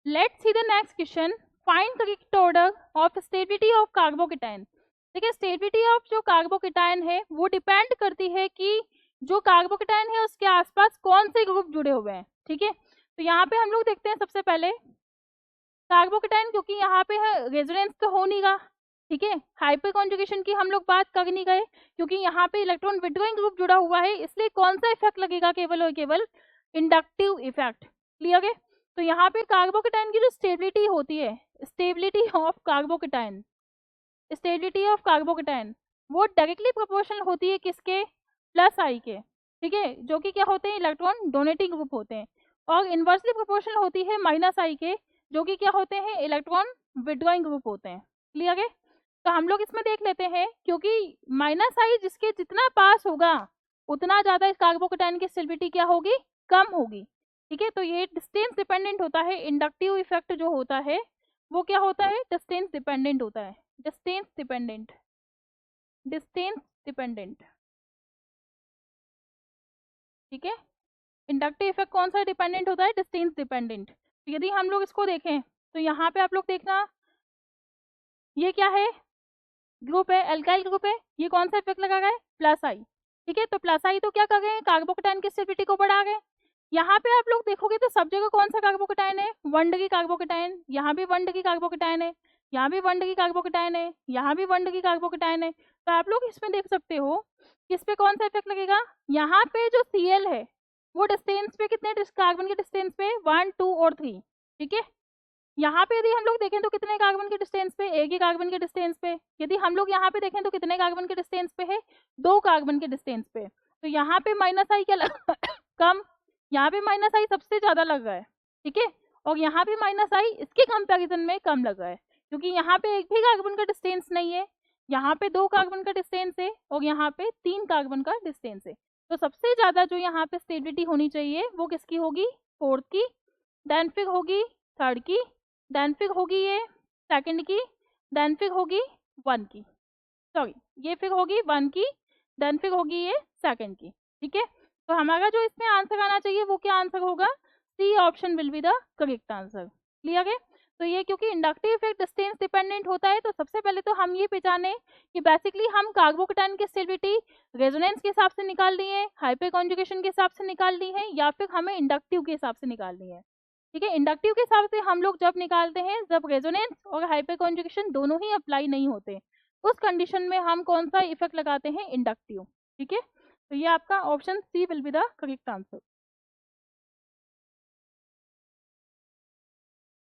Let's see the next question, find correct order of stability of carbocation. देखिए stability of जो carbocation है वो depend करती है कि जो कार्बोकेटाइन है उसके आसपास कौन से ग्रुप जुड़े हुए हैं। ठीक है, तो यहाँ पे हम लोग देखते हैं सबसे पहले कार्बोकेटाइन, क्योंकि यहाँ पे है रेजोनेंस तो हो नहीं रहा। ठीक है, हाइपर कॉन्जुगेशन की हम लोग बात कर नहीं गए, क्योंकि यहाँ पे इलेक्ट्रॉन विड्रॉइंग ग्रुप जुड़ा हुआ है, इसलिए कौन सा इफेक्ट लगेगा, केवल और केवल इंडक्टिव इफेक्ट। क्लियर है, तो यहाँ पे कार्बोकेटाइन की जो स्टेबिलिटी होती है, stability of carbocation, stability of carbocation वो डायरेक्टली प्रोपोर्शनल होती है किसके, प्लस आई के। ठीक है, जो कि क्या होते हैं, इलेक्ट्रॉन डोनेटिंग ग्रुप होते हैं, और इनवर्सली प्रोपोर्शनल होती है माइनस आई के, जो कि क्या होते हैं, इलेक्ट्रॉन विड्रॉइंग ग्रुप होते हैं। क्लियर है, तो हम लोग इसमें देख लेते हैं, क्योंकि माइनस आई जिसके जितना पास होगा उतना ज्यादा इस कार्बोकेटाइन की स्टेबिलिटी क्या होगी, कम होगी। ठीक है, तो ये डिस्टेंस डिपेंडेंट होता है, इंडक्टिव इफेक्ट जो होता है वो क्या होता है, डिस्टेंस डिपेंडेंट होता है, डिस्टेंस डिपेंडेंट, डिस्टेंस डिपेंडेंट। ठीक है, इंडक्टिव इफेक्ट कौन सा डिपेंडेंट होता है, डिस्टेंस डिपेंडेंट। तो यदि हम लोग इसको देखें तो यहाँ पे आप लोग देखना, ये क्या है, ग्रुप है, एल्काइल ग्रुप है, ये कौन सा इफेक्ट लगा रहा है, प्लस आई। ठीक है, तो प्लस आई तो क्या कर गए, कार्बोकेटाइन की स्टेबिलिटी को बढ़ा गए। यहाँ पे आप लोग देखोगे तो सब जगह कौन सा कार्बोकेटाइन है, 1 डिग्री कार्बोकेटाइन, यहाँ भी 1 डिग्री कार्बोकेटाइन है, यहाँ भी 1 डिग्री कार्बोकेटाइन है, यहाँ भी 1 डिग्री कार्बोकेटाइन है। तो आप लोग इसमें देख सकते हो किस पे कौन सा इफेक्ट लगेगा, यहाँ पे जो Cl है वो डिस्टेंस पे कितने कार्बन के डिस्टेंस पे, 1 2 और 3। ठीक है, यहाँ पे यदि हम लोग देखें तो कितने कार्बन के डिस्टेंस पे, एक ही कार्बन के डिस्टेंस पे। यदि हम लोग यहाँ पे देखें तो कितने कार्बन के डिस्टेंस पे है, 2 कार्बन के डिस्टेंस पे। तो यहाँ पे माइनस आई क्या कम, यहाँ पे माइनस आई सबसे ज्यादा लग रहा है। ठीक है, और यहाँ पे माइनस आई इसके कंपैरिजन में कम लग रहा है, क्योंकि यहाँ पे एक भी कार्बन का डिस्टेंस नहीं है, यहाँ पे 2 कार्बन का डिस्टेंस है, और यहाँ पे 3 कार्बन का डिस्टेंस है। तो सबसे ज्यादा जो यहाँ पे स्टेबिलिटी होनी चाहिए वो किसकी होगी, 4th की, देन फिर होगी 3rd की, देन फिर होगी ये 2nd की, देन फिर होगी 1 की, सॉरी ये फिर होगी 1 की, देन फिर होगी ये 2nd की। ठीक है, तो हमारा जो इसमें आंसर आना चाहिए वो क्या आंसर होगा, C option will be the correct answer. Clear है, तो ये क्योंकि इंडक्टिव इफेक्ट डिस्टेंस डिपेंडेंट होता है, तो सबसे पहले तो हम ये पहचाने कि बेसिकली हम कार्बोकेटाइन की स्टेबिलिटी रेजोनेंस के हिसाब से निकालनी है, हाइपर कॉन्जुगेशन के हिसाब से निकालनी है, या फिर हमें इंडक्टिव के हिसाब से निकालनी है। ठीक है, इंडक्टिव के हिसाब से हम लोग जब निकालते हैं जब रेजोनेंस और हाइपर कॉन्जुगेशन दोनों ही अप्लाई नहीं होते, उस कंडीशन में हम कौन सा इफेक्ट लगाते हैं, इंडक्टिव। ठीक है, तो ये आपका option C will be the correct answer.